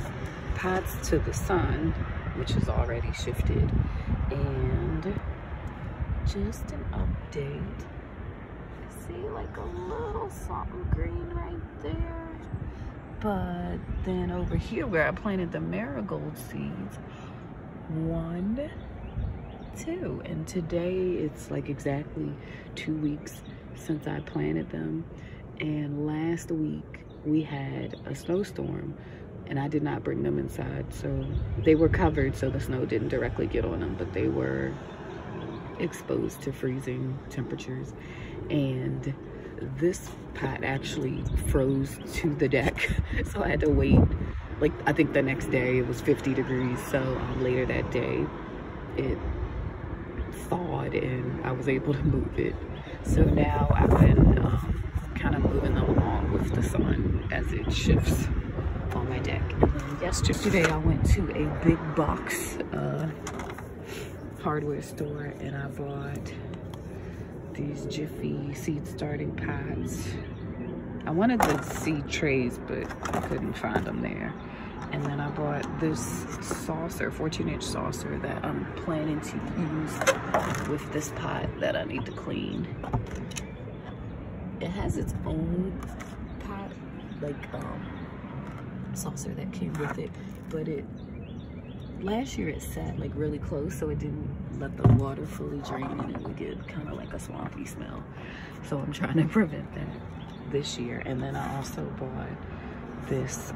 the pots to the sun, which is already shifted, and just an update. See like a little something green right there, but then over here where I planted the marigold seeds, 1, 2, and today it's like exactly 2 weeks since I planted them. And last week we had a snowstorm and I did not bring them inside, so they were covered so the snow didn't directly get on them, but they were exposed to freezing temperatures. And this pot actually froze to the deck, so I had to wait. Like, I think the next day it was 50 degrees, so later that day it thawed and I was able to move it. So now I've been kind of moving them along with the sun as it shifts on my deck. And then yesterday I went to a big box hardware store and I bought these Jiffy seed starting pots. I wanted the seed trays, but I couldn't find them there. And then I bought this saucer, 14-inch saucer that I'm planning to use with this pot that I need to clean. It has its own pot, like saucer that came with it, but last year it sat like really close, so it didn't let the water fully drain and it would get kind of like a swampy smell. So I'm trying to prevent that this year. And then I also bought this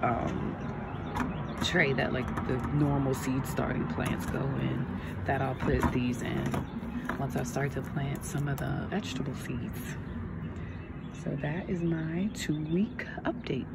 tray that like the normal seed starting plants go in, that I'll put these in once I start to plant some of the vegetable seeds. So that is my 2-week update.